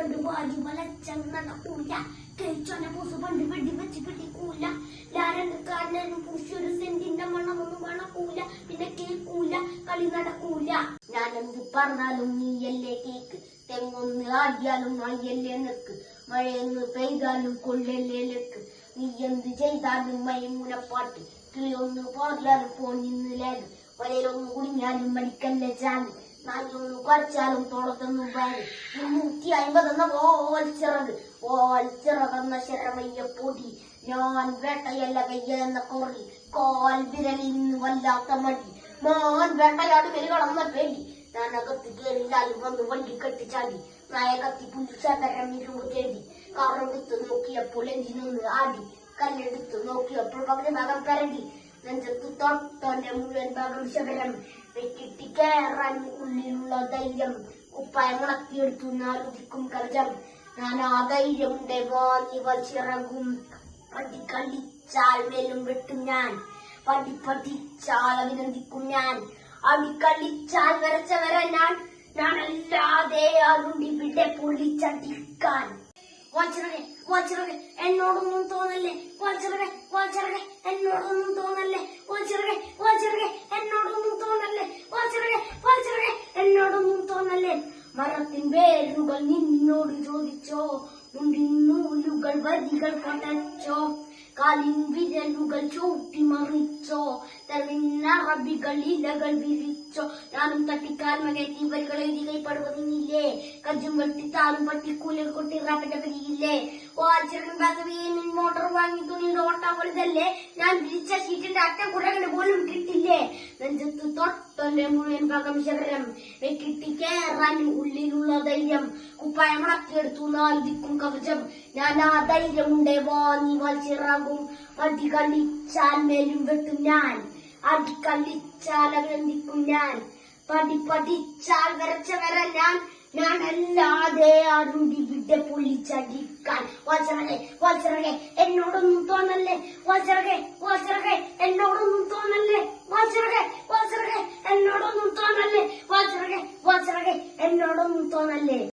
കണ്ട് വാരി വലച്ചങ്ങ് നടക്കൂല. കഴിച്ചോനെ പൂസ് പണ്ട് വെടി വെച്ച് പിടിക്കൂല. ലാരക്കാരനും പൂശൊരു സെന്റിന്റെ മണമൊന്നും മണക്കൂല. പിന്നെ കേൾക്കൂല, കളി നടക്കൂല. ഞാനെന്ത് പറഞ്ഞാലും നീയല്ലേ കേക്ക്. തെങ്ങൊന്ന് ആടിയാലും മയ്യല്ലേ നിക്ക്. മഴയൊന്ന് പെയ്താലും കൊള്ളല്ലേ ലക്ക്. നീ എന്ത് ചെയ്താലും മൈമൂലപ്പാട്ട്. കിളിയൊന്ന് പാടിയാലും പോന്നിന്നില്ലാണ്. വലയിലൊന്ന് കുടിഞ്ഞാലും മടിക്കല്ലേ ചാല്. നാലൊന്ന് കുറച്ചാലും തോളത്തൊന്നും പാല്. 350 എന്ന ഓൽച്ചിറകെന്ന ശരമയ്യ പൊടി. ഞാൻ വേട്ടയല്ല കയ്യെന്ന കൊറി. കാൽ വിരലിന്ന് വല്ലാത്ത മടി. മാൻ വേട്ടയാട് വെലികളെന്ന പേടി. ഞാനകത്ത് കയറിയാലും വന്ന് വണ്ടി കെട്ടിച്ചാടി. നായകത്തി പുലിശകരം ഇരുമ്പ് തേടി. കാറെടുത്ത് നോക്കിയപ്പോൾ എഞ്ചിനൊന്ന് ആടി. കല്ലെടുത്ത് നോക്കിയപ്പോൾ കവല ഭാഗം കരടി. നെഞ്ചത്ത് തൊട്ടോന്റെ മുഴുവൻ ഭാഗം ശബരം. വെക്കിട്ടി കയറാൻ ഉള്ളിലുള്ള ധൈര്യം. കുപ്പായം മുളക്കിയെടുത്തു നാലുദിക്കും കവചം. ഞാൻ ആ ധൈര്യമുണ്ട് വാങ്ങി വലിച്ചിറങ്ങും. പടിക്കളിച്ചാൽ മേലും വെട്ടും ഞാൻ. പടിച്ചാൽ അഭിനന്ദിക്കും ഞാൻ. അടിക്കളിച്ചാൽ വരച്ച വര ഞാനല്ലാതെ ആരുണ്ടിവിടെ പൊളിച്ചടിക്കാൻ. വാച്ചിറകെ എന്നോടൊന്നും തോന്നല്ലേ. വാച്ചിറകെ എന്നോടൊന്നും തോന്നല്ലേ. വാച്ചിറകെ എന്നോടൊന്നും തോന്നല്ലേ. വാച്ചിറകെ എന്നോടൊന്നും തോന്നല്ലേ. മരത്തിൻ വേരുകൾ നിന്നോട് ചോദിച്ചോ. മുണ്ടിൻ നൂലുകൾ വരികൾ പടച്ചോ. കാലിൻ വിരലുകൾ ചൂട്ടി മറിച്ചോ. തെളിഞ്ഞറബികൾ ഇലകൾ വിരിച്ചോ. ഞാനും തട്ടിക്കാൽ മകറ്റി വരികൾ എഴുതി കൈപ്പെടുവതില്ലേ. കജ്ജും വെട്ടിത്താലും പട്ടിക്കൂലിൽ കൊട്ടി റാപ്പിന്റെ വരിയില്ലേ. വാച്ചിറകൻ ബാസവിയിൽ മോട്ടോർ വാങ്ങി തുണിയുടെ ഓട്ടം വലുതല്ലേ. ഞാൻ വിരിച്ച ഷീറ്റിന്റെ അറ്റം കുറകന് പോലും കിട്ടില്ലേ. നെഞ്ചത്ത് തൊട്ടന്റെ മുഴുവൻ ഭാഗം ശബരം. വെക്കിട്ടി കയറാൻ ഉള്ളിലുള്ള ധൈര്യം. കുപ്പായം മുളക്കിയെടുത്തു നാലുദിക്കും കവചം. ഞാൻ ആ ധൈര്യമുണ്ടേ വാങ്ങി വലിച്ചിറങ്ങും. അടികളിച്ചാൽ മേലും വെട്ടും ഞാൻ. അടിക്കളിച്ചാൽ അഭിനന്ദിക്കും ഞാൻ. പടിച്ചാൽ വരച്ച വര ഞാനല്ലാതെ ആരുണ്ടിവിടെ പൊളിച്ചടിക്കാൻ. വാച്ചിറകെ എന്നോടൊന്നും തോന്നല്ലേ. വാച്ചിറകെ